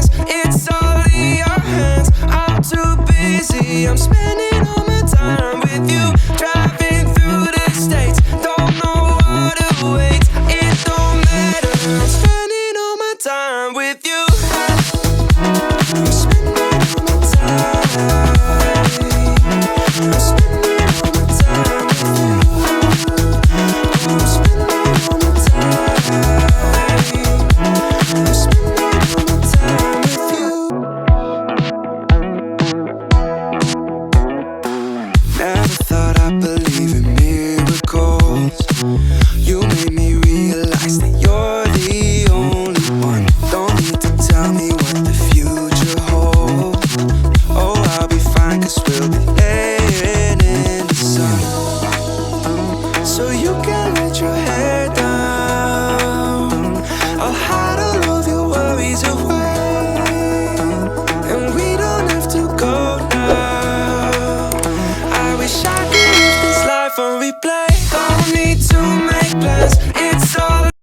chance. It's all in your hands. I'm too busy. I'm spending all my time with you. Driving through the states. Don't know what awaits. It don't matter. I'm spending all my time with you. I'm spending all my time. I'm spending all my time with you. I'm spending all my time. I'm spending all my time with you. Never thought I'd believe in miracles. You made me realize that you're the only one. Don't need to tell me what the future holds. Oh, I'll be fine, 'cause we'll be laying in the sun. So you can let your hair down. I'll hide all of your worries away. And we don't have to go now. I wish I could live this life on replay.